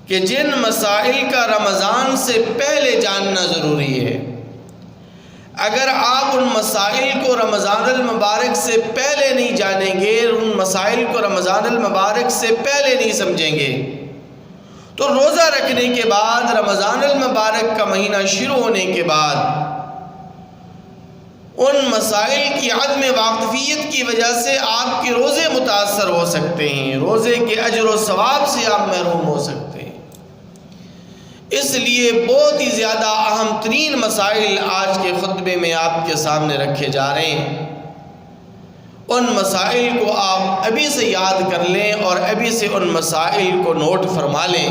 کہ جن مسائل کا رمضان سے پہلے جاننا ضروری ہے، اگر آپ ان مسائل کو رمضان المبارک سے پہلے نہیں جانیں گے، ان مسائل کو رمضان المبارک سے پہلے نہیں سمجھیں گے، تو روزہ رکھنے کے بعد رمضان المبارک کا مہینہ شروع ہونے کے بعد ان مسائل کی عدم واقفیت کی وجہ سے آپ کے روزے متاثر ہو سکتے ہیں، روزے کے اجر و ثواب سے آپ محروم ہو سکتے ہیں۔ اس لیے بہت ہی زیادہ اہم ترین مسائل آج کے خطبے میں آپ کے سامنے رکھے جا رہے ہیں۔ ان مسائل کو آپ ابھی سے یاد کر لیں اور ابھی سے ان مسائل کو نوٹ فرما لیں،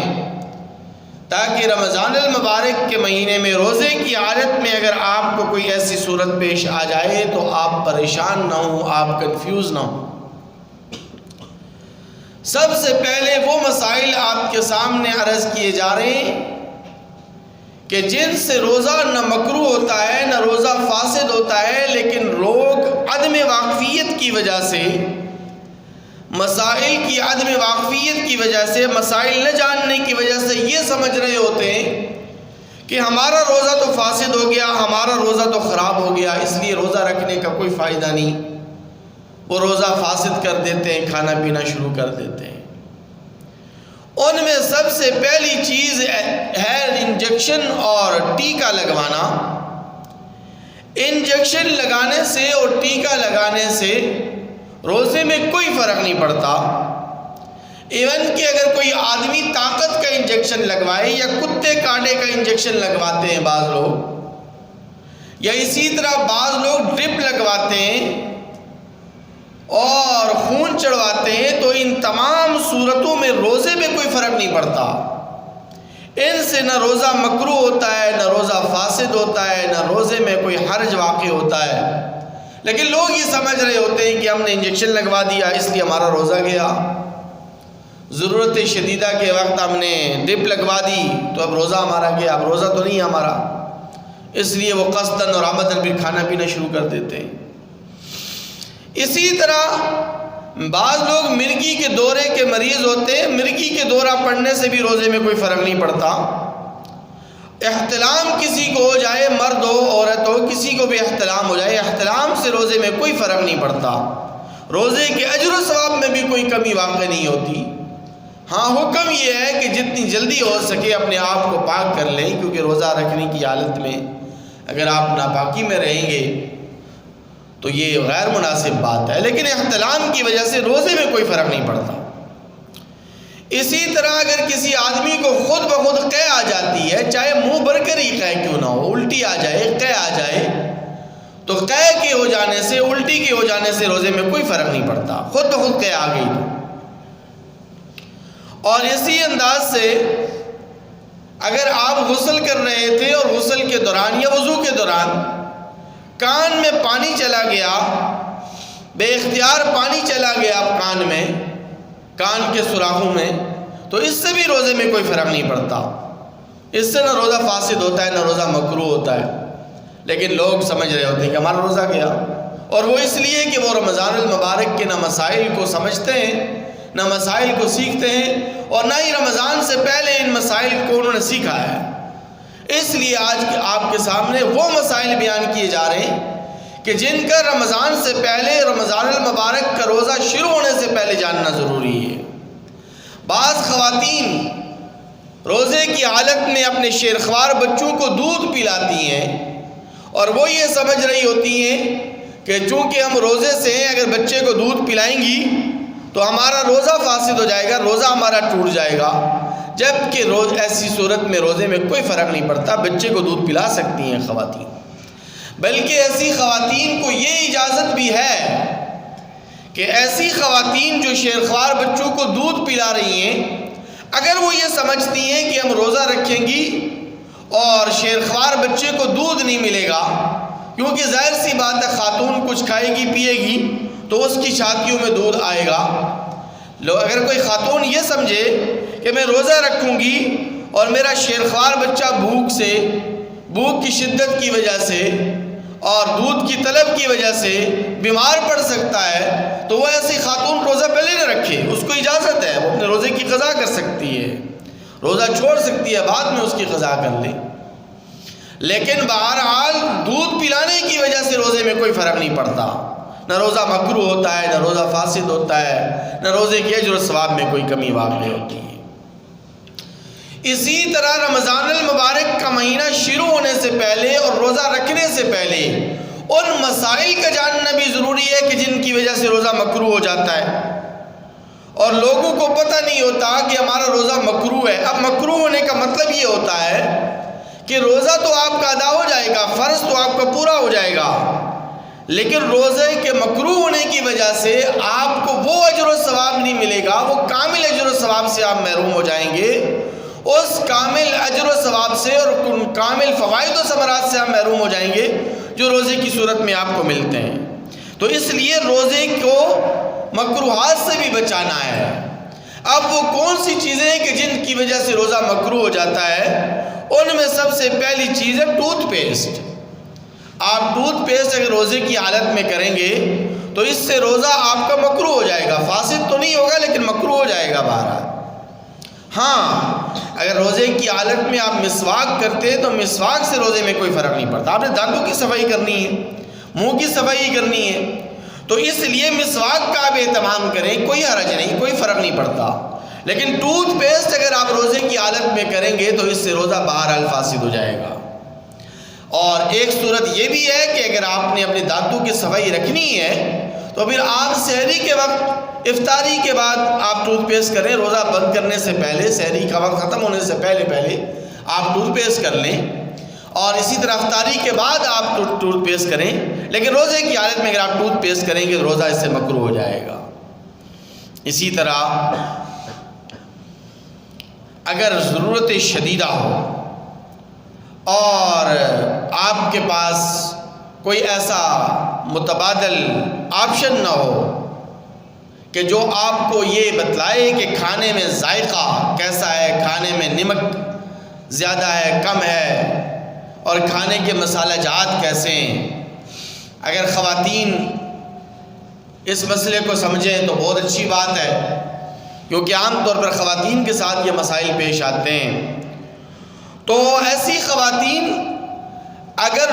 تاکہ رمضان المبارک کے مہینے میں روزے کی حالت میں اگر آپ کو کوئی ایسی صورت پیش آ جائے تو آپ پریشان نہ ہوں، آپ کنفیوز نہ ہوں۔ سب سے پہلے وہ مسائل آپ کے سامنے عرض کیے جا رہے ہیں کہ جن سے روزہ نہ مکروہ ہوتا ہے نہ روزہ فاسد ہوتا ہے، لیکن لوگ عدم واقفیت کی وجہ سے، مسائل کی عدم واقفیت کی وجہ سے، مسائل نہ جاننے کی وجہ سے یہ سمجھ رہے ہوتے ہیں کہ ہمارا روزہ تو فاسد ہو گیا، ہمارا روزہ تو خراب ہو گیا، اس لیے روزہ رکھنے کا کوئی فائدہ نہیں، وہ روزہ فاسد کر دیتے ہیں، کھانا پینا شروع کر دیتے ہیں۔ ان میں سب سے پہلی چیز ہے انجیکشن اور ٹیکہ لگوانا۔ انجیکشن لگانے سے اور ٹیکہ لگانے سے روزے میں کوئی فرق نہیں پڑتا۔ ایون کہ اگر کوئی آدمی طاقت کا انجیکشن لگوائے یا کتے کاٹے کا انجیکشن لگواتے ہیں بعض لوگ، یا اسی طرح بعض لوگ ڈرپ لگواتے ہیں اور خون چڑھواتے ہیں، تو ان تمام صورتوں میں روزے میں کوئی فرق نہیں پڑتا۔ ان سے نہ روزہ مکروہ ہوتا ہے، نہ روزہ فاسد ہوتا ہے، نہ روزے میں کوئی حرج واقع ہوتا ہے، لیکن لوگ یہ سمجھ رہے ہوتے ہیں کہ ہم نے انجیکشن لگوا دیا اس لیے ہمارا روزہ گیا، ضرورت شدیدہ کے وقت ہم نے ڈرپ لگوا دی تو اب روزہ ہمارا گیا، اب روزہ تو نہیں ہمارا، اس لیے وہ قصداً اور عمداً بھی کھانا پینا شروع کر دیتے ہیں۔ اسی طرح بعض لوگ مرگی کے دورے کے مریض ہوتے ہیں، مرگی کے دورہ پڑنے سے بھی روزے میں کوئی فرق نہیں پڑتا۔ احتلام کسی کو ہو جائے، مرد ہو عورت ہو، کسی کو بھی احتلام ہو جائے، احتلام سے روزے میں کوئی فرق نہیں پڑتا، روزے کے اجر و ثواب میں بھی کوئی کمی واقع نہیں ہوتی۔ ہاں، حکم یہ ہے کہ جتنی جلدی ہو سکے اپنے آپ کو پاک کر لیں، کیونکہ روزہ رکھنے کی حالت میں اگر آپ ناپاکی میں رہیں گے تو یہ غیر مناسب بات ہے، لیکن احتلام کی وجہ سے روزے میں کوئی فرق نہیں پڑتا۔ اسی طرح اگر کسی آدمی کو خود بخود قے آ جاتی ہے، چاہے منہ بھر کر ہی قے کیوں نہ ہو، الٹی آ جائے، قے آ جائے، تو قے کے ہو جانے سے، الٹی کے ہو جانے سے روزے میں کوئی فرق نہیں پڑتا، خود بخود قے آ گئی تو۔ اور اسی انداز سے اگر آپ غسل کر رہے تھے اور غسل کے دوران یا وضو کے دوران کان میں پانی چلا گیا، بے اختیار پانی چلا گیا کان میں، کان کے سوراخوں میں، تو اس سے بھی روزے میں کوئی فرق نہیں پڑتا، اس سے نہ روزہ فاسد ہوتا ہے نہ روزہ مکروہ ہوتا ہے، لیکن لوگ سمجھ رہے ہوتے ہیں کہ ہمارا روزہ گیا، اور وہ اس لیے کہ وہ رمضان المبارک کے نہ مسائل کو سمجھتے ہیں، نہ مسائل کو سیکھتے ہیں، اور نہ ہی رمضان سے پہلے ان مسائل کو انہوں نے سیکھا ہے۔ اس لیے آج آپ کے سامنے وہ مسائل بیان کیے جا رہے ہیں کہ جن کا رمضان سے پہلے، رمضان المبارک کا روزہ شروع ہونے سے پہلے جاننا ضروری ہے۔ بعض خواتین روزے کی حالت میں اپنے شیرخوار بچوں کو دودھ پلاتی ہیں اور وہ یہ سمجھ رہی ہوتی ہیں کہ چونکہ ہم روزے سے ہیں، اگر بچے کو دودھ پلائیں گی تو ہمارا روزہ فاسد ہو جائے گا، روزہ ہمارا ٹوٹ جائے گا، جبکہ ایسی صورت میں روزے میں کوئی فرق نہیں پڑتا، بچے کو دودھ پلا سکتی ہیں خواتین، بلکہ ایسی خواتین کو یہ اجازت بھی ہے کہ ایسی خواتین جو شیرخوار بچوں کو دودھ پلا رہی ہیں، اگر وہ یہ سمجھتی ہیں کہ ہم روزہ رکھیں گی اور شیرخوار بچے کو دودھ نہیں ملے گا، کیونکہ ظاہر سی بات ہے خاتون کچھ کھائے گی پیے گی تو اس کی چھاتیوں میں دودھ آئے گا، اگر کوئی خاتون یہ سمجھے کہ میں روزہ رکھوں گی اور میرا شیرخوار بچہ بھوک کی شدت کی وجہ سے اور دودھ کی طلب کی وجہ سے بیمار پڑ سکتا ہے، تو وہ ایسی خاتون روزہ پہلے نہ رکھے، اس کو اجازت ہے، وہ اپنے روزے کی قضا کر سکتی ہے، روزہ چھوڑ سکتی ہے، بعد میں اس کی قضا کر لے، لیکن بہرحال دودھ پلانے کی وجہ سے روزے میں کوئی فرق نہیں پڑتا، نہ روزہ مکروہ ہوتا ہے، نہ روزہ فاسد ہوتا ہے، نہ روزے کی اجر و ثواب میں کوئی کمی واقع ہوتی ہے۔ اسی طرح رمضان المبارک کا مہینہ شروع ہونے سے پہلے اور روزہ رکھنے سے پہلے ان مسائل کا جاننا بھی ضروری ہے کہ جن کی وجہ سے روزہ مکروہ ہو جاتا ہے، اور لوگوں کو پتہ نہیں ہوتا کہ ہمارا روزہ مکروہ ہے۔ اب مکروہ ہونے کا مطلب یہ ہوتا ہے کہ روزہ تو آپ کا ادا ہو جائے گا، فرض تو آپ کا پورا ہو جائے گا، لیکن روزے کے مکروہ ہونے کی وجہ سے آپ کو وہ اجر و ثواب نہیں ملے گا، وہ کامل اجر و ثواب سے آپ محروم ہو جائیں گے، اس کامل اجر و ثواب سے اور کامل فوائد و ثمرات سے آپ محروم ہو جائیں گے جو روزے کی صورت میں آپ کو ملتے ہیں۔ تو اس لیے روزے کو مکروہات سے بھی بچانا ہے۔ اب وہ کون سی چیزیں ہیں کہ جن کی وجہ سے روزہ مکروہ ہو جاتا ہے؟ ان میں سب سے پہلی چیز ہے ٹوتھ پیسٹ۔ آپ ٹوتھ پیسٹ اگر روزے کی حالت میں کریں گے تو اس سے روزہ آپ کا مکروہ ہو جائے گا، فاسد تو نہیں ہوگا لیکن مکروہ ہو جائے گا بہرحال۔ ہاں، اگر روزے کی حالت میں آپ مسواک کرتے تو مسواک سے روزے میں کوئی فرق نہیں پڑتا، آپ نے دانتوں کی صفائی کرنی ہے، منہ کی صفائی کرنی ہے، تو اس لیے مسواک کا آپ اہتمام کریں، کوئی حرج نہیں، کوئی فرق نہیں پڑتا۔ لیکن ٹوتھ پیسٹ اگر آپ روزے کی حالت میں کریں گے تو اس سے روزہ بہرحال فاسد ہو جائے گا۔ اور ایک صورت یہ بھی ہے کہ اگر آپ نے اپنے دانتوں کی صفائی رکھنی ہے تو پھر آپ سحری کے وقت، افطاری کے بعد آپ ٹوتھ پیسٹ کریں، روزہ بند کرنے سے پہلے، سحری کا وقت ختم ہونے سے پہلے آپ ٹوتھ پیسٹ کر لیں، اور اسی طرح افطاری کے بعد آپ ٹوتھ پیسٹ کریں، لیکن روزے کی حالت میں اگر آپ ٹوتھ پیسٹ کریں گے تو روزہ اس سے مکروہ ہو جائے گا۔ اسی طرح اگر ضرورت شدیدہ ہو اور آپ کے پاس کوئی ایسا متبادل آپشن نہ ہو کہ جو آپ کو یہ بتلائے کہ کھانے میں ذائقہ کیسا ہے، کھانے میں نمک زیادہ ہے، کم ہے، اور کھانے کے مسالہ جات کیسے ہیں، اگر خواتین اس مسئلے کو سمجھیں تو بہت اچھی بات ہے، کیونکہ عام طور پر خواتین کے ساتھ یہ مسائل پیش آتے ہیں۔ تو ایسی خواتین اگر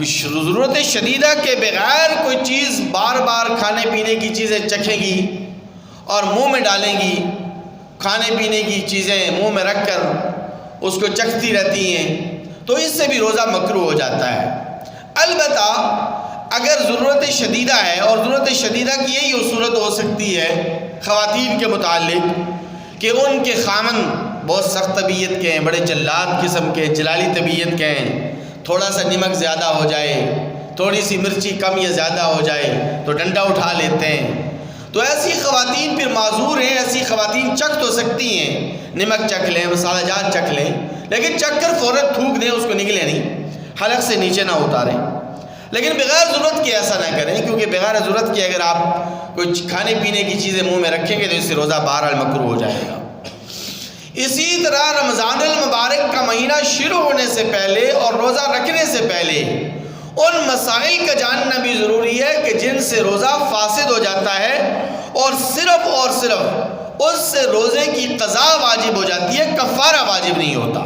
ضرورت شدیدہ کے بغیر کوئی چیز بار بار کھانے پینے کی چیزیں چکھیں گی اور منہ میں ڈالیں گی، کھانے پینے کی چیزیں منہ میں رکھ کر اس کو چکھتی رہتی ہیں، تو اس سے بھی روزہ مکروہ ہو جاتا ہے۔ البتہ اگر ضرورت شدیدہ ہے، اور ضرورت شدیدہ کی یہی صورت ہو سکتی ہے خواتین کے متعلق کہ ان کے خامن بہت سخت طبیعت کے ہیں، بڑے جلاد قسم کے، جلالی طبیعت کے ہیں، تھوڑا سا نمک زیادہ ہو جائے، تھوڑی سی مرچی کم یا زیادہ ہو جائے تو ڈنڈا اٹھا لیتے ہیں، تو ایسی خواتین پھر معذور ہیں۔ ایسی خواتین چکھ تو سکتی ہیں، نمک چکھ لیں، مسالہ جات چکھ لیں، لیکن چکھ کر فوراً تھوک دیں، اس کو نگلے نہیں، حلق سے نیچے نہ اتاریں، لیکن بغیر ضرورت کے ایسا نہ کریں، کیونکہ بغیر ضرورت کے اگر آپ کوئی کھانے پینے کی چیزیں منہ میں رکھیں گے تو اس سے روزہ بہرحال مکروہ ہو جائے گا۔ اسی طرح رمضان المبارک کا مہینہ شروع ہونے سے پہلے اور روزہ رکھنے سے پہلے ان مسائل کا جاننا بھی ضروری ہے کہ جن سے روزہ فاسد ہو جاتا ہے، اور صرف اس سے روزے کی قضا واجب ہو جاتی ہے، کفارہ واجب نہیں ہوتا۔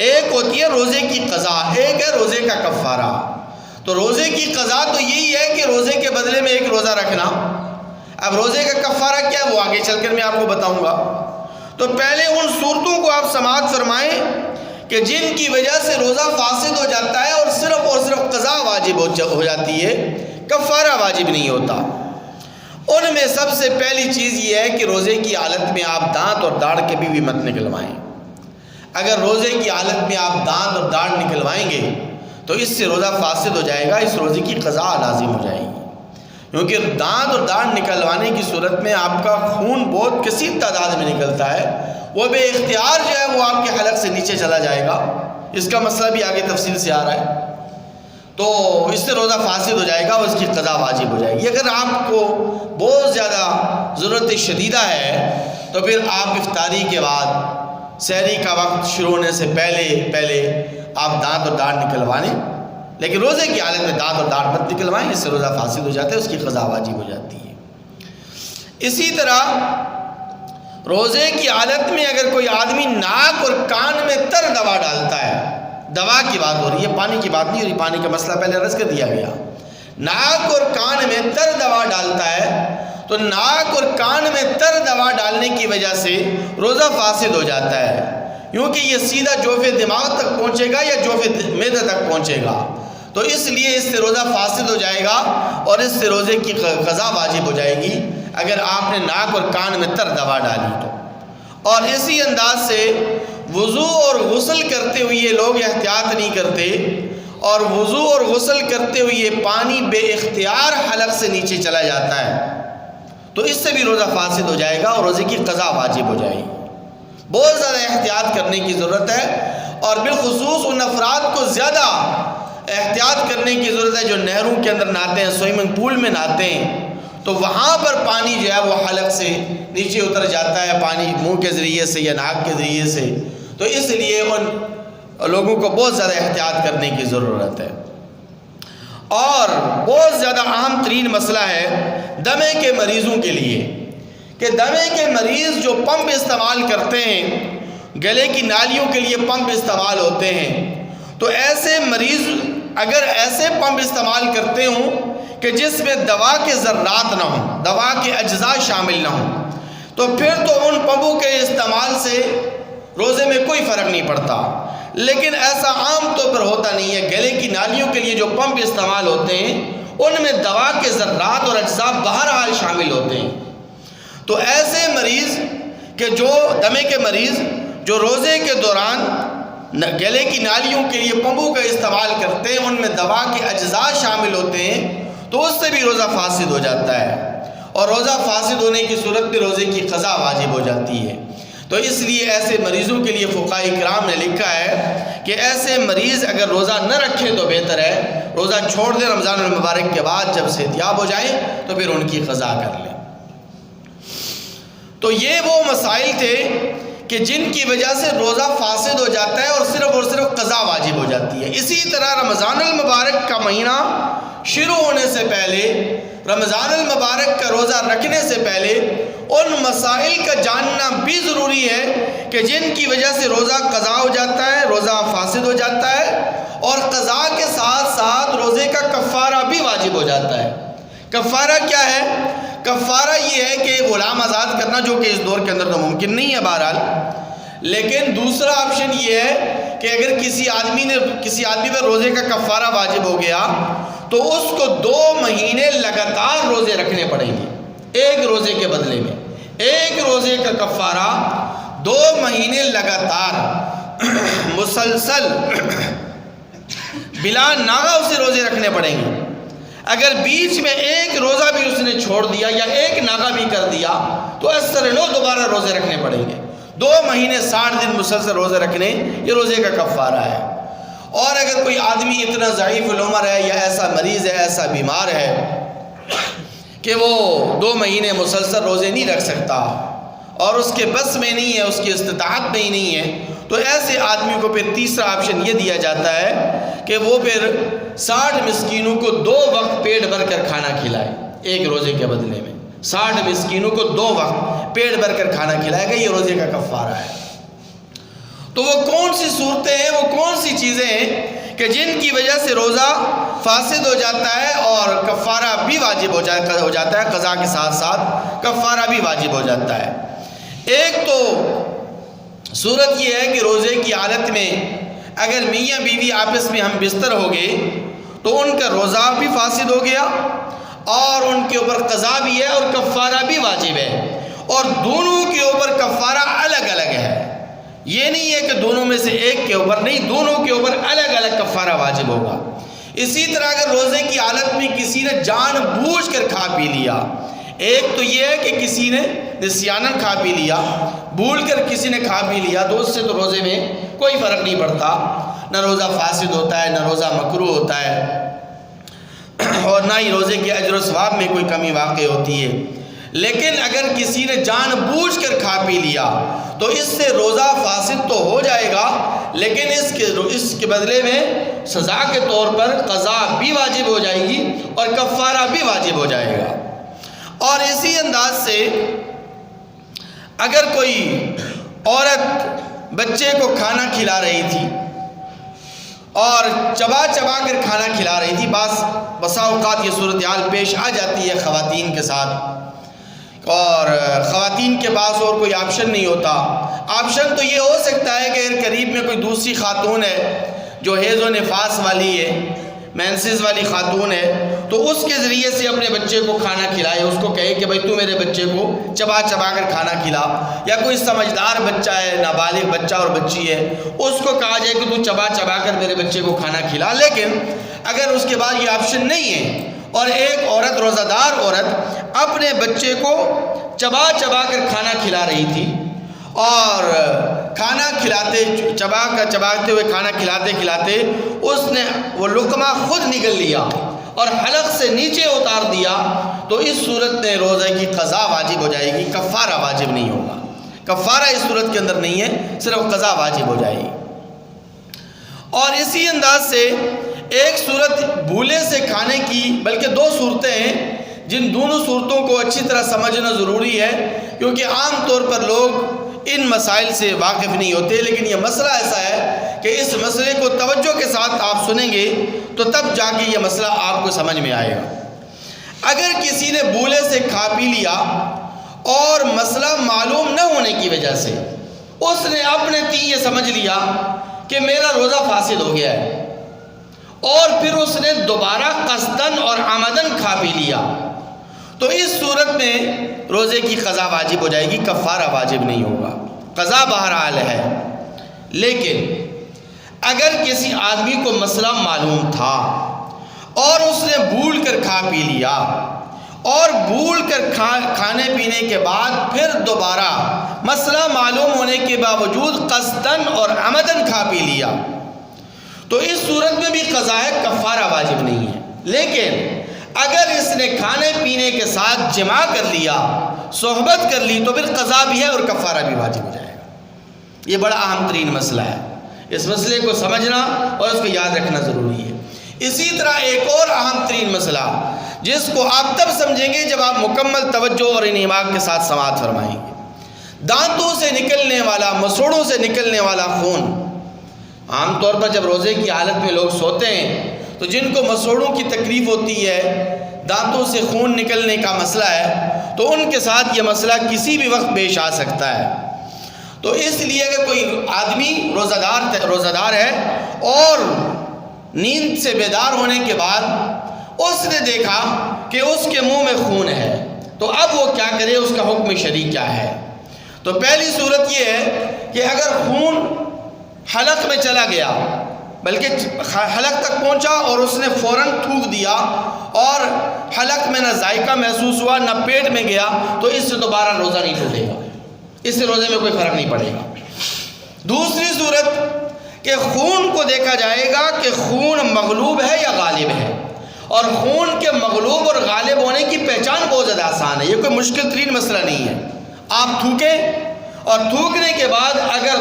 ایک ہوتی ہے روزے کی قضا، ایک ہے روزے کا کفارہ۔ تو روزے کی قضا تو یہی ہے کہ روزے کے بدلے میں ایک روزہ رکھنا۔ اب روزے کا کفارہ کیا ہے وہ آگے چل کر میں آپ کو بتاؤں گا۔ تو پہلے ان صورتوں کو آپ سماعت فرمائیں کہ جن کی وجہ سے روزہ فاسد ہو جاتا ہے اور صرف قضا واجب ہو جاتی ہے، کفارہ واجب نہیں ہوتا۔ ان میں سب سے پہلی چیز یہ ہے کہ روزے کی حالت میں آپ دانت اور داڑھ کے بھی مت نکلوائیں۔ اگر روزے کی حالت میں آپ دانت اور داڑھ نکلوائیں گے تو اس سے روزہ فاسد ہو جائے گا، اس روزے کی قضا لازم ہو جائے گی، کیونکہ دانت اور داڑھ نکلوانے کی صورت میں آپ کا خون بہت کثیر تعداد میں نکلتا ہے، وہ بے اختیار جو ہے وہ آپ کے حلق سے نیچے چلا جائے گا، اس کا مسئلہ بھی آگے تفصیل سے آ رہا ہے، تو اس سے روزہ فاسد ہو جائے گا اور اس کی قضا واجب ہو جائے گی۔ اگر آپ کو بہت زیادہ ضرورت شدیدہ ہے تو پھر آپ افطاری کے بعد، سحری کا وقت شروع ہونے سے پہلے آپ دانت اور داڑھ نکلوا لیں، لیکن روزے کی حالت میں دانت اور داڑھ مت نکلوائیں، اس سے روزہ فاسد ہو جاتا ہے، اس کی قضا واجب ہو جاتی ہے۔ اسی طرح روزے کی حالت میں اگر کوئی آدمی ناک اور کان میں تر دوا ڈالتا ہے، دوا کی بات ہو رہی ہے، پانی کی بات نہیں ہو رہی، پانی کا مسئلہ پہلے عرض کر دیا گیا، ناک اور کان میں تر دوا ڈالتا ہے تو ناک اور کان میں تر دوا ڈالنے کی وجہ سے روزہ فاسد ہو جاتا ہے، کیونکہ یہ سیدھا جوف دماغ تک پہنچے گا یا جوف معدہ تک پہنچے گا، تو اس لیے اس سے روزہ فاسد ہو جائے گا اور اس سے روزے کی قضا واجب ہو جائے گی اگر آپ نے ناک اور کان میں تر دوا ڈالی تو۔ اور اسی انداز سے وضو اور غسل کرتے ہوئے یہ لوگ احتیاط نہیں کرتے، اور وضو اور غسل کرتے ہوئے یہ پانی بے اختیار حلق سے نیچے چلا جاتا ہے، تو اس سے بھی روزہ فاسد ہو جائے گا اور روزے کی قضا واجب ہو جائے گی۔ بہت زیادہ احتیاط کرنے کی ضرورت ہے، اور بالخصوص ان افراد کو زیادہ احتیاط کرنے کی ضرورت ہے جو نہروں کے اندر نہاتے ہیں، سوئمنگ پول میں نہاتے ہیں، تو وہاں پر پانی جو ہے وہ حلق سے نیچے اتر جاتا ہے، پانی منہ کے ذریعے سے یا ناک کے ذریعے سے، تو اس لیے ان لوگوں کو بہت زیادہ احتیاط کرنے کی ضرورت ہے۔ اور بہت زیادہ اہم ترین مسئلہ ہے دمے کے مریضوں کے لیے، کہ دمے کے مریض جو پمپ استعمال کرتے ہیں، گلے کی نالیوں کے لیے پمپ استعمال ہوتے ہیں، تو ایسے مریض اگر ایسے پمپ استعمال کرتے ہوں کہ جس میں دوا کے ذرات نہ ہوں، دوا کے اجزاء شامل نہ ہوں، تو پھر تو ان پمپوں کے استعمال سے روزے میں کوئی فرق نہیں پڑتا۔ لیکن ایسا عام طور پر ہوتا نہیں ہے، گلے کی نالیوں کے لیے جو پمپ استعمال ہوتے ہیں ان میں دوا کے ذرات اور اجزاء بہرحال شامل ہوتے ہیں، تو ایسے مریض کہ جو دمے کے مریض جو روزے کے دوران گلے کی نالیوں کے لیے پمپوں کا استعمال کرتے ہیں، ان میں دوا کے اجزاء شامل ہوتے ہیں، تو اس سے بھی روزہ فاسد ہو جاتا ہے، اور روزہ فاسد ہونے کی صورت میں روزے کی قضا واجب ہو جاتی ہے۔ تو اس لیے ایسے مریضوں کے لیے فقہاء کرام نے لکھا ہے کہ ایسے مریض اگر روزہ نہ رکھے تو بہتر ہے، روزہ چھوڑ دیں، رمضان المبارک کے بعد جب صحتیاب ہو جائیں تو پھر ان کی قضا کر لیں۔ تو یہ وہ مسائل تھے کہ جن کی وجہ سے روزہ فاسد ہو جاتا ہے اور صرف قضا واجب ہو جاتی ہے۔ اسی طرح رمضان المبارک کا مہینہ شروع ہونے سے پہلے، رمضان المبارک کا روزہ رکھنے سے پہلے ان مسائل کا جاننا بھی ضروری ہے کہ جن کی وجہ سے روزہ قضا ہو جاتا ہے، روزہ فاسد ہو جاتا ہے، اور قضا کے ساتھ ساتھ روزے کا کفارہ بھی واجب ہو جاتا ہے۔ کفارہ کیا ہے؟ کفارہ یہ ہے کہ غلام آزاد کرنا، جو کہ اس دور کے اندر تو ممکن نہیں ہے بہرحال، لیکن دوسرا آپشن یہ ہے کہ اگر کسی آدمی پر روزے کا کفارہ واجب ہو گیا تو اس کو 2 مہینے لگاتار روزے رکھنے پڑیں گے، ایک روزے کے بدلے میں ایک روزے کا کفارہ 2 مہینے لگاتار مسلسل بلا ناغہ اسے روزے رکھنے پڑیں گے۔ اگر بیچ میں ایک روزہ بھی اس نے چھوڑ دیا یا ایک ناغہ بھی کر دیا تو اس طرح دوبارہ روزے رکھنے پڑیں گے۔ 2 مہینے 60 دن مسلسل روزے رکھنے، یہ روزے کا کفارہ ہے۔ اور اگر کوئی آدمی اتنا ضعیف العمر ہے یا ایسا مریض ہے، ایسا بیمار ہے کہ وہ 2 مہینے مسلسل روزے نہیں رکھ سکتا اور اس کے بس میں نہیں ہے، اس کی استطاعت میں ہی نہیں ہے، تو ایسے آدمی کو پھر تیسرا آپشن یہ دیا جاتا ہے کہ وہ پھر 60 مسکینوں کو 2 وقت پیٹ بھر کر کھانا کھلائے، ایک روزے کے بدلے میں 60 مسکینوں کو 2 وقت پیٹ بھر کر کھانا کھلائے گا، یہ روزے کا کفارہ ہے۔ تو وہ کون سی صورتیں ہیں، وہ کون سی چیزیں ہیں کہ جن کی وجہ سے روزہ فاسد ہو جاتا ہے اور کفارہ بھی واجب ہو جاتا ہے، قضا کے ساتھ ساتھ کفارہ بھی واجب ہو جاتا ہے۔ ایک تو صورت یہ ہے کہ روزے کی حالت میں اگر میاں بیوی آپس میں ہم بستر ہو گئے تو ان کا روزہ بھی فاسد ہو گیا اور ان کے اوپر قضا بھی ہے اور کفارہ بھی واجب ہے، اور دونوں کے اوپر کفارہ الگ الگ ہے۔ یہ نہیں ہے کہ دونوں میں سے ایک کے اوپر، نہیں، دونوں کے اوپر الگ الگ کفارہ واجب ہوگا۔ اسی طرح اگر روزے کی حالت میں کسی نے جان بوجھ کر کھا پی لیا، ایک تو یہ ہے کہ کسی نے نسیاناً کھا پی لیا، بھول کر کسی نے کھا پی لیا، تو اس سے تو روزے میں کوئی فرق نہیں پڑتا، نہ روزہ فاسد ہوتا ہے، نہ روزہ مکروہ ہوتا ہے، اور نہ ہی روزے کے اجر و ثواب میں کوئی کمی واقع ہوتی ہے۔ لیکن اگر کسی نے جان بوجھ کر کھا پی لیا تو اس سے روزہ فاسد تو ہو جائے گا، لیکن اس کے بدلے میں سزا کے طور پر قضا بھی واجب ہو جائے گی اور کفارہ بھی واجب ہو جائے گا۔ اور اسی انداز سے اگر کوئی عورت بچے کو کھانا کھلا رہی تھی اور چبا چبا کر کھانا کھلا رہی تھی، بسا اوقات یہ صورتحال پیش آ جاتی ہے خواتین کے ساتھ، اور خواتین کے پاس اور کوئی آپشن نہیں ہوتا۔ آپشن تو یہ ہو سکتا ہے کہ قریب میں کوئی دوسری خاتون ہے جو حیض و نفاس والی ہے، مینسز والی خاتون ہے، تو اس کے ذریعے سے اپنے بچے کو کھانا کھلائے، اس کو کہے کہ بھائی تو میرے بچے کو چبا چبا کر کھانا کھلا، یا کوئی سمجھدار بچہ ہے، نابالغ بچہ اور بچی ہے، اس کو کہا جائے کہ تو چبا چبا کر میرے بچے کو کھانا کھلا۔ لیکن اگر اس کے بعد یہ آپشن نہیں ہے اور ایک عورت، روزہ دار عورت، اپنے بچے کو چبا چبا کر کھانا کھلا رہی تھی، اور کھانا کھلاتے چباتے ہوئے کھانا کھلاتے کھلاتے اس نے وہ لقمہ خود نگل لیا اور حلق سے نیچے اتار دیا، تو اس صورت میں روزے کی قضا واجب ہو جائے گی، کفارہ واجب نہیں ہوگا۔ کفارہ اس صورت کے اندر نہیں ہے، صرف قضا واجب ہو جائے گی۔ اور اسی انداز سے ایک صورت بھولے سے کھانے کی، بلکہ دو صورتیں ہیں جن دونوں صورتوں کو اچھی طرح سمجھنا ضروری ہے، کیونکہ عام طور پر لوگ ان مسائل سے واقف نہیں ہوتے، لیکن یہ مسئلہ ایسا ہے کہ اس مسئلے کو توجہ کے ساتھ آپ سنیں گے تو تب جا کے یہ مسئلہ آپ کو سمجھ میں آئے گا۔ اگر کسی نے بھولے سے کھا پی لیا اور مسئلہ معلوم نہ ہونے کی وجہ سے اس نے اپنے یہ سمجھ لیا کہ میرا روزہ فاسد ہو گیا ہے، اور پھر اس نے دوبارہ قصدن اور عمدن کھا پی لیا، تو اس صورت میں روزے کی قضا واجب ہو جائے گی، کفارہ واجب نہیں ہوگا، قضا بہرحال ہے۔ لیکن اگر کسی آدمی کو مسئلہ معلوم تھا اور اس نے بھول کر کھا پی لیا، اور بھول کر کھانے پینے کے بعد پھر دوبارہ مسئلہ معلوم ہونے کے باوجود قصدن اور عمدن کھا پی لیا، تو اس صورت میں بھی قضا ہے، کفارہ واجب نہیں ہے۔ لیکن اگر اس نے کھانے پینے کے ساتھ جماع کر لیا، صحبت کر لی، تو پھر قضا بھی ہے اور کفارہ بھی واجب ہو جائے گا۔ یہ بڑا اہم ترین مسئلہ ہے، اس مسئلے کو سمجھنا اور اس کو یاد رکھنا ضروری ہے۔ اسی طرح ایک اور اہم ترین مسئلہ جس کو آپ تب سمجھیں گے جب آپ مکمل توجہ اور انہماک کے ساتھ سماعت فرمائیں گے۔ دانتوں سے نکلنے والا، مسوڑوں سے نکلنے والا خون، عام طور پر جب روزے کی حالت میں لوگ سوتے ہیں تو جن کو مسوڑوں کی تکلیف ہوتی ہے، دانتوں سے خون نکلنے کا مسئلہ ہے، تو ان کے ساتھ یہ مسئلہ کسی بھی وقت پیش آ سکتا ہے۔ تو اس لیے اگر کوئی آدمی روزہ دار ہے اور نیند سے بیدار ہونے کے بعد اس نے دیکھا کہ اس کے منہ میں خون ہے، تو اب وہ کیا کرے، اس کا حکم شرعی کیا ہے؟ تو پہلی صورت یہ ہے کہ اگر خون حلق میں چلا گیا، بلکہ حلق تک پہنچا اور اس نے فوراً تھوک دیا اور حلق میں نہ ذائقہ محسوس ہوا نہ پیٹ میں گیا، تو اس سے دوبارہ روزہ نہیں ٹوٹے گا، اس سے روزے میں کوئی فرق نہیں پڑے گا۔ دوسری صورت کہ خون کو دیکھا جائے گا کہ خون مغلوب ہے یا غالب ہے، اور خون کے مغلوب اور غالب ہونے کی پہچان بہت زیادہ آسان ہے، یہ کوئی مشکل ترین مسئلہ نہیں ہے۔ آپ تھوکیں اور تھوکنے کے بعد اگر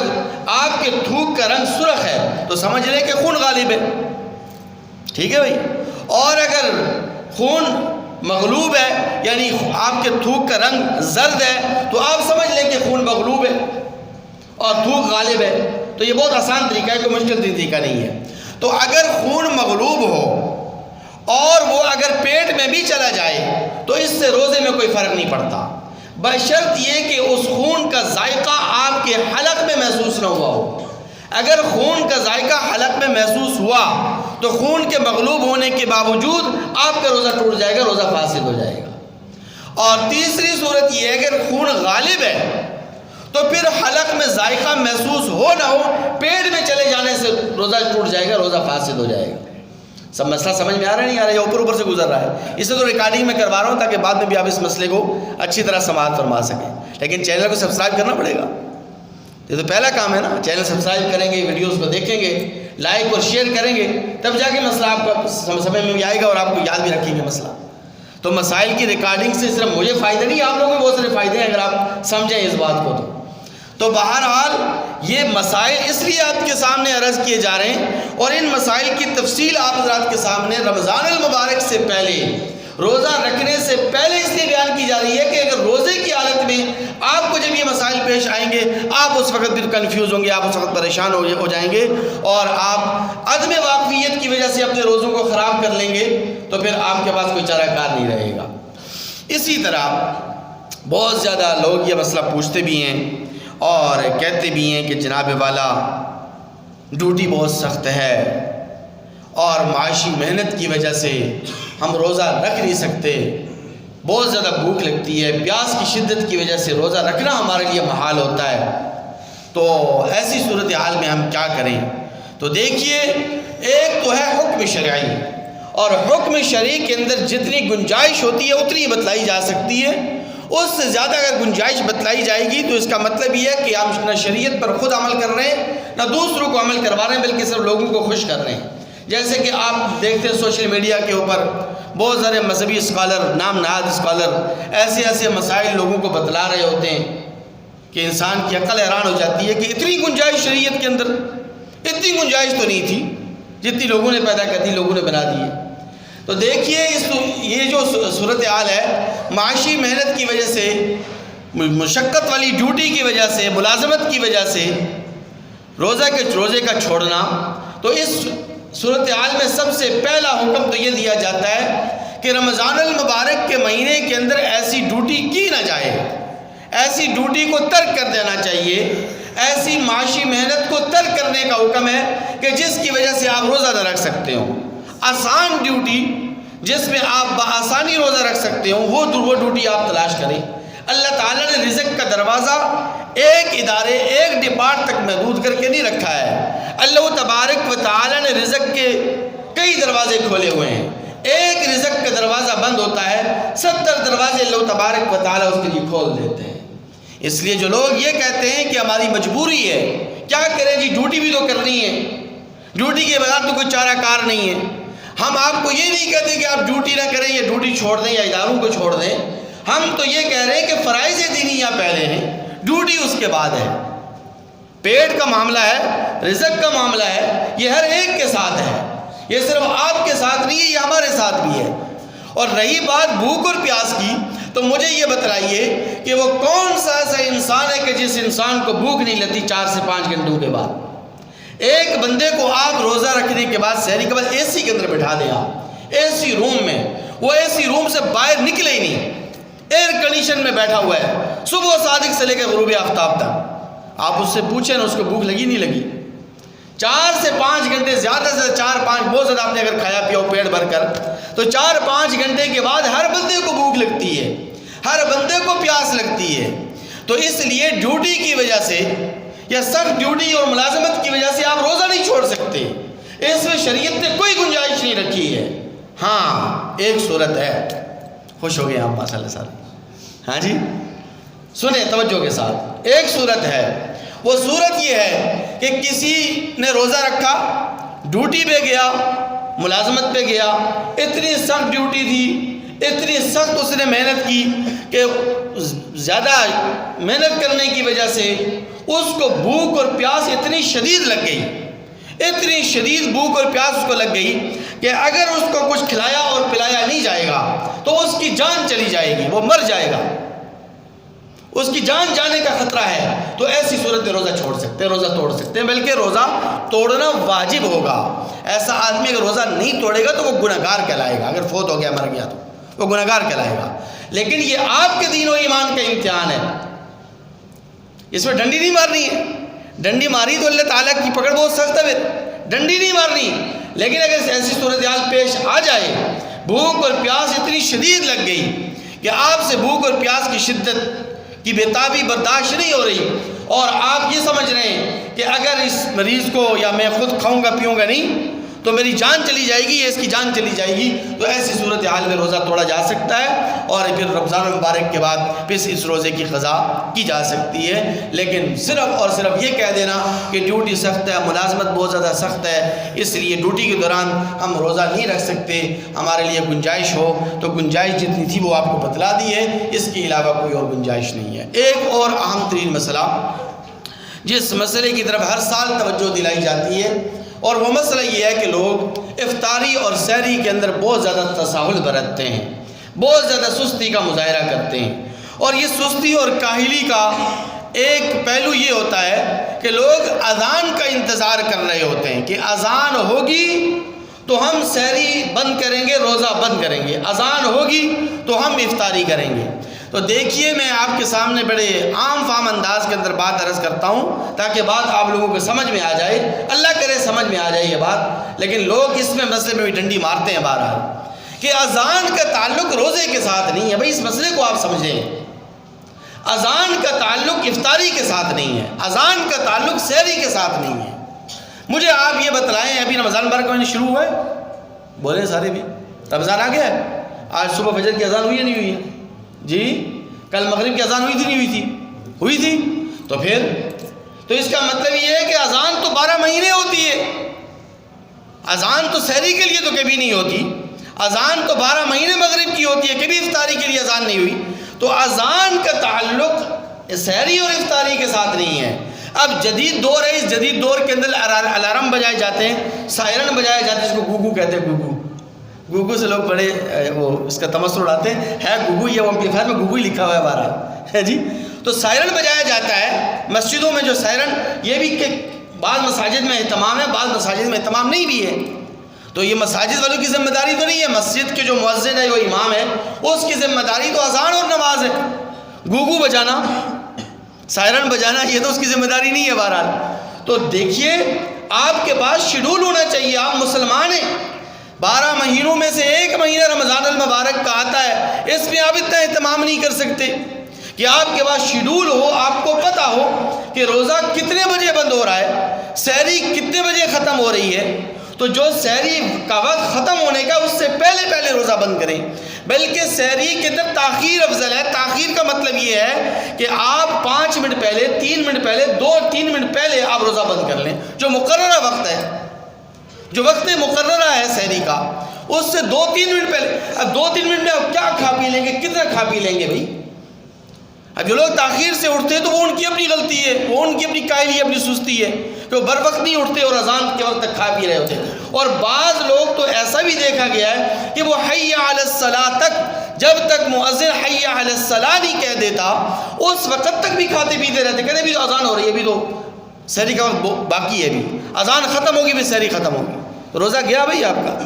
آپ کے تھوک کا رنگ سرخ ہے تو سمجھ لیں کہ خون غالب ہے، ٹھیک ہے بھائی، اور اگر خون مغلوب ہے یعنی آپ کے تھوک کا رنگ زرد ہے تو آپ سمجھ لیں کہ خون مغلوب ہے اور تھوک غالب ہے۔ تو یہ بہت آسان طریقہ ہے، کوئی مشکل طریقہ نہیں ہے۔ تو اگر خون مغلوب ہو اور وہ اگر پیٹ میں بھی چلا جائے تو اس سے روزے میں کوئی فرق نہیں پڑتا، بشرط یہ کہ اس خون کا ذائقہ آپ کے حلق میں محسوس نہ ہوا ہو۔ اگر خون کا ذائقہ حلق میں محسوس ہوا تو خون کے مغلوب ہونے کے باوجود آپ کا روزہ ٹوٹ جائے گا، روزہ فاسد ہو جائے گا۔ اور تیسری صورت یہ ہے کہ اگر خون غالب ہے تو پھر حلق میں ذائقہ محسوس ہو نہ ہو، پیٹ میں چلے جانے سے روزہ ٹوٹ جائے گا، روزہ فاسد ہو جائے گا۔ سب مسئلہ سمجھ میں آ رہا ہے نہیں آ رہا ہے، یا اوپر سے گزر رہا ہے؟ اسے تو ریکارڈنگ میں کروا رہا ہوں تاکہ بعد میں بھی آپ اس مسئلے کو اچھی طرح سماعت فرما سکیں، لیکن چینل کو سبسکرائب کرنا پڑے گا، یہ تو پہلا کام ہے نا۔ چینل سبسکرائب کریں گے، ویڈیوز کو دیکھیں گے، لائک اور شیئر کریں گے، تب جا کے مسئلہ آپ کو سمجھ میں بھی آئے گا اور آپ کو یاد بھی رکھیں گے مسئلہ۔ تو مسائل کی ریکارڈنگ سے صرف مجھے فائدہ نہیں، آپ لوگوں کو بہت سارے فائدے ہیں اگر آپ سمجھیں اس بات کو۔ تو بہرحال یہ مسائل اس لیے آپ کے سامنے عرض کیے جا رہے ہیں، اور ان مسائل کی تفصیل آپ حضرات کے سامنے رمضان المبارک سے پہلے روزہ رکھنے سے پہلے اس لیے بیان کی جا رہی ہے کہ اگر روزے کی حالت میں آپ کو جب یہ مسائل پیش آئیں گے آپ اس وقت پھر کنفیوز ہوں گے، آپ اس وقت پریشان ہو جائیں گے اور آپ عدم واقفیت کی وجہ سے اپنے روزوں کو خراب کر لیں گے، تو پھر آپ کے پاس کوئی چارہ کار نہیں رہے گا۔ اسی طرح بہت زیادہ لوگ یہ مسئلہ پوچھتے بھی ہیں اور کہتے بھی ہیں کہ جناب والا ڈیوٹی بہت سخت ہے اور معاشی محنت کی وجہ سے ہم روزہ رکھ نہیں سکتے، بہت زیادہ بھوک لگتی ہے، پیاس کی شدت کی وجہ سے روزہ رکھنا ہمارے لیے محال ہوتا ہے، تو ایسی صورتحال میں ہم کیا کریں؟ تو دیکھیے، ایک تو ہے حکم شرعی، اور حکم شرعی کے اندر جتنی گنجائش ہوتی ہے اتنی بتلائی جا سکتی ہے، اس سے زیادہ اگر گنجائش بتلائی جائے گی تو اس کا مطلب یہ ہے کہ ہم نہ شریعت پر خود عمل کر رہے ہیں نہ دوسروں کو عمل کروا رہے ہیں، بلکہ صرف لوگوں کو خوش کر رہے ہیں۔ جیسے کہ آپ دیکھتے ہیں سوشل میڈیا کے اوپر بہت سارے مذہبی اسکالر، نام نہاد اسکالر ایسے مسائل لوگوں کو بتلا رہے ہوتے ہیں کہ انسان کی عقل حیران ہو جاتی ہے کہ اتنی گنجائش شریعت کے اندر، اتنی گنجائش تو نہیں تھی جتنی لوگوں نے پیدا کر دی، لوگوں نے بنا دی ہے۔ تو دیکھیے یہ جو صورتحال ہے، معاشی محنت کی وجہ سے، مشقت والی ڈیوٹی کی وجہ سے، ملازمت کی وجہ سے روزے کا چھوڑنا، تو اس صورتحال میں سب سے پہلا حکم تو یہ دیا جاتا ہے کہ رمضان المبارک کے مہینے کے اندر ایسی ڈیوٹی کی نہ جائے، ایسی ڈیوٹی کو ترک کر دینا چاہیے، ایسی معاشی محنت کو ترک کرنے کا حکم ہے کہ جس کی وجہ سے آپ روزہ نہ رکھ سکتے ہو۔ آسان ڈیوٹی جس میں آپ بآسانی روزہ رکھ سکتے ہو وہ ڈیوٹی آپ تلاش کریں۔ اللہ تعالیٰ نے رزق کا دروازہ ایک ادارے، ایک ڈپارٹ تک محدود کر کے نہیں رکھا ہے۔ اللہ تبارک و تعالیٰ نے رزق کے کئی دروازے کھولے ہوئے ہیں، ایک رزق کا دروازہ بند ہوتا ہے، 70 دروازے اللہ تبارک و تعالیٰ اس کے لیے کھول دیتے ہیں۔ اس لیے جو لوگ یہ کہتے ہیں کہ ہماری مجبوری ہے، کیا کریں جی، ڈیوٹی بھی تو کرنی ہے، ڈیوٹی کے بغیر تو کوئی چارہ کار نہیں ہے۔ ہم آپ کو یہ نہیں کہتے کہ آپ ڈیوٹی نہ کریں یا ڈیوٹی چھوڑ دیں یا اداروں کو چھوڑ دیں، ہم تو یہ کہہ رہے ہیں کہ فرائض دینیہ پہلے ہیں، ڈیوٹی اس کے بعد ہے۔ پیٹ کا معاملہ ہے، رزق کا معاملہ ہے، یہ ہر ایک کے ساتھ ہے، یہ صرف آپ کے ساتھ نہیں ہے، یہ ہمارے ساتھ بھی ہے۔ اور رہی بات بھوک اور پیاس کی، تو مجھے یہ بتلائیے کہ وہ کون سا ایسا انسان ہے کہ جس انسان کو بھوک نہیں لگتی 4 سے 5 گھنٹوں کے بعد؟ ایک بندے کو آپ روزہ رکھنے کے بعد، سحری کے بعد AC کے اندر بٹھا دیں، آپ AC روم میں، وہ AC روم سے باہر نکلے ہی نہیں، ایئر کنڈیشن میں بیٹھا ہوا ہے صبح صادق سے لے کے غروب آفتاب تک، آپ اس سے پوچھیں نا اس کو بھوک لگی نہیں لگی؟ 4 سے 5 گھنٹے، زیادہ سے 4-5، بہت زیادہ آپ نے اگر کھایا پیا ہو پیٹ بھر کر، تو 4-5 گھنٹے کے بعد ہر بندے کو بھوک لگتی ہے، ہر بندے کو پیاس لگتی ہے۔ تو اس لیے ڈیوٹی کی وجہ سے یا سخت ڈیوٹی اور ملازمت کی وجہ سے آپ روزہ نہیں چھوڑ سکتے، اس میں شریعت نے کوئی گنجائش نہیں رکھی ہے۔ ہاں ایک صورت ہے، خوش ہو گئے آپ ماشاء اللہ صاحب، ہاں جی سنیں توجہ کے ساتھ، ایک صورت ہے، وہ صورت یہ ہے کہ کسی نے روزہ رکھا، ڈیوٹی پہ گیا، ملازمت پہ گیا، اتنی سخت ڈیوٹی تھی، اتنی سخت اس نے محنت کی کہ زیادہ محنت کرنے کی وجہ سے اس کو بھوک اور پیاس اتنی شدید لگ گئی، اتنی شدید بھوک اور پیاس اس کو لگ گئی کہ اگر اس کو کچھ کھلایا اور پلایا نہیں جائے گا تو اس کی جان چلی جائے گی، وہ مر جائے گا، اس کی جان جانے کا خطرہ ہے۔ تو ایسی صورت میں روزہ چھوڑ سکتے ہیں، روزہ توڑ سکتے ہیں، بلکہ روزہ توڑنا واجب ہوگا۔ ایسا آدمی اگر روزہ نہیں توڑے گا تو وہ گنہگار کہلائے گا، اگر فوت ہو گیا مر گیا تو وہ گنہگار کہلائے گا۔ لیکن یہ آپ کے دین و ایمان کا امتحان ہے، اس میں ڈنڈی نہیں مارنی ہے، ڈنڈی ماری تو اللہ تعالیٰ کی پکڑ بہت سخت ہے، ڈنڈی نہیں مارنی۔ لیکن اگر ایسی صورتحال پیش آ جائے، بھوک اور پیاس اتنی شدید لگ گئی کہ آپ سے بھوک اور پیاس کی شدت کی بےتابی برداشت نہیں ہو رہی، اور آپ یہ سمجھ رہے ہیں کہ اگر اس مریض کو یا میں خود کھاؤں گا پیوں گا نہیں تو میری جان چلی جائے گی یا اس کی جان چلی جائے گی، تو ایسی صورتحال میں روزہ توڑا جا سکتا ہے اور پھر رمضان المبارک کے بعد پھر اس روزے کی قضا کی جا سکتی ہے۔ لیکن صرف اور صرف یہ کہہ دینا کہ ڈیوٹی سخت ہے، ملازمت بہت زیادہ سخت ہے، اس لیے ڈیوٹی کے دوران ہم روزہ نہیں رکھ سکتے، ہمارے لیے گنجائش ہو تو گنجائش جتنی تھی وہ آپ کو بتلا دی ہے، اس کے علاوہ کوئی اور گنجائش نہیں ہے۔ ایک اور اہم ترین مسئلہ جس مسئلے کی طرف ہر سال توجہ دلائی جاتی ہے، اور وہ مسئلہ یہ ہے کہ لوگ افطاری اور سحری کے اندر بہت زیادہ تساہل برتتے ہیں، بہت زیادہ سستی کا مظاہرہ کرتے ہیں. اور یہ سستی اور کاہلی کا ایک پہلو یہ ہوتا ہے کہ لوگ اذان کا انتظار کر رہے ہوتے ہیں کہ اذان ہوگی تو ہم سحری بند کریں گے، روزہ بند کریں گے، اذان ہوگی تو ہم افطاری کریں گے. تو دیکھیے میں آپ کے سامنے بڑے عام فام انداز کے اندر بات عرض کرتا ہوں تاکہ بات آپ لوگوں کو سمجھ میں آ جائے. اللہ کرے سمجھ میں آ جائے یہ بات، لیکن لوگ اس میں مسئلے میں بھی ڈنڈی مارتے ہیں بہرحال کہ اذان کا تعلق روزے کے ساتھ نہیں ہے. بھائی اس مسئلے کو آپ سمجھیں. اذان کا تعلق افطاری کے ساتھ نہیں ہے، اذان کا تعلق سحری کے ساتھ نہیں ہے. مجھے آپ یہ بتلائیں، ابھی رمضان مبارک میں شروع ہوا ہے، بولے سارے بھی رمضان آ گیا ہے. آج صبح فجر کی اذان ہوئی ہے نہیں ہوئی ہے؟ جی کل مغرب کی اذان ہوئی تھی نہیں ہوئی تھی؟ ہوئی تھی. تو پھر تو اس کا مطلب یہ ہے کہ اذان تو 12 مہینے ہوتی ہے. اذان تو سحری کے لیے تو کبھی نہیں ہوتی، اذان تو 12 مہینے مغرب کی ہوتی ہے، کبھی افطاری کے لیے اذان نہیں ہوئی. تو اذان کا تعلق سحری اور افطاری کے ساتھ نہیں ہے. اب جدید دور ہے، اس جدید دور کے اندر الارم بجائے جاتے ہیں، سائرن بجائے جاتے ہیں، اس کو گوگو کہتے ہیں. گوگو گوگو سے لوگ بڑے وہ اس کا تمسخر اڑاتے ہیں، ہے گوگو، یہ امپلیفائر میں گوگو ہی لکھا ہوا ہے بہرحال ہے جی. تو سائرن بجایا جاتا ہے مسجدوں میں. جو سائرن یہ بھی کہ بعض مساجد میں اہتمام ہے، بعض مساجد میں اہتمام نہیں بھی ہے. تو یہ مساجد والوں کی ذمہ داری تو نہیں ہے، مسجد کے جو مؤذن ہے، جو امام ہے، اس کی ذمہ داری تو اذان اور نماز ہے. گوگو بجانا، سائرن بجانا یہ تو اس کی ذمہ داری نہیں ہے بہرحال. تو دیکھیے آپ کے پاس شیڈول ہونا چاہیے. آپ مسلمان ہیں، 12 مہینوں میں سے ایک مہینہ رمضان المبارک کا آتا ہے، اس میں آپ اتنا اہتمام نہیں کر سکتے کہ آپ کے پاس شیڈول ہو، آپ کو پتہ ہو کہ روزہ کتنے بجے بند ہو رہا ہے، سحری کتنے بجے ختم ہو رہی ہے. تو جو سحری کا وقت ختم ہونے کا اس سے پہلے روزہ بند کریں. بلکہ سحری کے اندر تاخیر افضل ہے. تاخیر کا مطلب یہ ہے کہ آپ 5 منٹ پہلے، 3 منٹ پہلے، 2-3 منٹ پہلے آپ روزہ بند کر لیں. جو مقررہ وقت ہے، جو وقت مقررہ ہے سحری کا، اس سے 2-3 منٹ پہلے. اب 2-3 منٹ میں آپ کیا کھا پی لیں گے، کتنا کھا پی لیں گے بھائی؟ اب جو لوگ تاخیر سے اٹھتے ہیں تو وہ ان کی اپنی غلطی ہے، وہ ان کی اپنی کاہلی ہے، اپنی سستی ہے کہ وہ بر وقت نہیں اٹھتے اور اذان کے وقت تک کھا پی رہے ہوتے ہیں. اور بعض لوگ تو ایسا بھی دیکھا گیا ہے کہ وہ حی علی الصلاۃ تک، جب تک مؤذن حی علی الصلاۃ نہیں کہہ دیتا اس وقت تک بھی کھاتے پیتے رہتے. کہتے بھی تو اذان ہو رہی ہے، ابھی تو سحری کا وقت باقی ہے، ابھی اذان ختم ہوگی، بھی سحری ختم ہوگی. تو روزہ گیا بھائی آپ کا.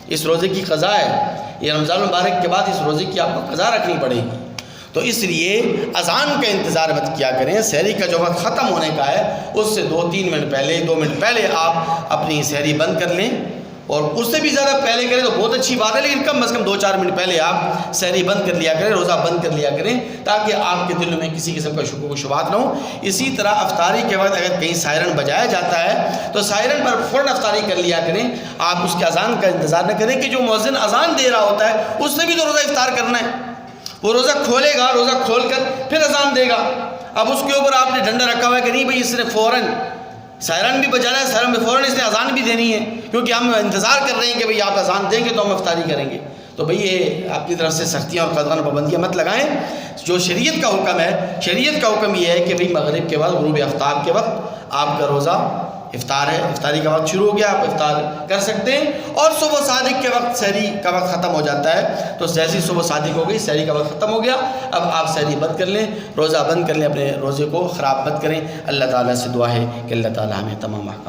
اس روزے کی قضا ہے، یہ رمضان المبارک کے بعد اس روزے کی آپ کو قضا رکھنی پڑے گی. تو اس لیے اذان کا انتظار مت کیا کریں. سحری کا جو وقت ختم ہونے کا ہے اس سے 2-3 منٹ پہلے، 2 منٹ پہلے آپ اپنی سحری بند کر لیں. اور اس سے بھی زیادہ پہلے کریں تو بہت اچھی بات ہے، لیکن کم از کم 2-4 منٹ پہلے آپ سحری بند کر لیا کریں، روزہ بند کر لیا کریں، تاکہ آپ کے دل میں کسی قسم کا شک و شبہات نہ ہو. اسی طرح افطاری کے وقت اگر کہیں سائرن بجایا جاتا ہے تو سائرن پر فوراً افطاری کر لیا کریں. آپ اس کے اذان کا انتظار نہ کریں کہ جو مؤذن اذان دے رہا ہوتا ہے اس نے بھی تو روزہ افطار کرنا ہے. وہ روزہ کھولے گا، روزہ کھول کر پھر اذان دے گا. اب اس کے اوپر آپ نے ڈنڈا رکھا ہوا ہے کہ نہیں بھائی اس نے فوراً سائرن بھی بجانا ہے، سائرن میں فوراً اس نے اذان بھی دینی ہے، کیونکہ ہم انتظار کر رہے ہیں کہ بھئی آپ اذان دیں گے تو ہم افطاری کریں گے. تو بھئی یہ آپ کی طرف سے سختیاں اور قدغن پابندیاں مت لگائیں. جو شریعت کا حکم ہے، شریعت کا حکم یہ ہے کہ بھئی مغرب کے بعد غروب آفتاب کے وقت آپ کا روزہ افطار ہے، افطاری کا وقت شروع ہو گیا، آپ افطار کر سکتے ہیں. اور صبح صادق کے وقت سحری کا وقت ختم ہو جاتا ہے. تو جیسی صبح صادق ہو گئی، سحری کا وقت ختم ہو گیا، اب آپ سحری بند کر لیں، روزہ بند کر لیں، اپنے روزے کو خراب مت کریں. اللہ تعالیٰ سے دعا ہے کہ اللہ تعالیٰ ہمیں تمام احکام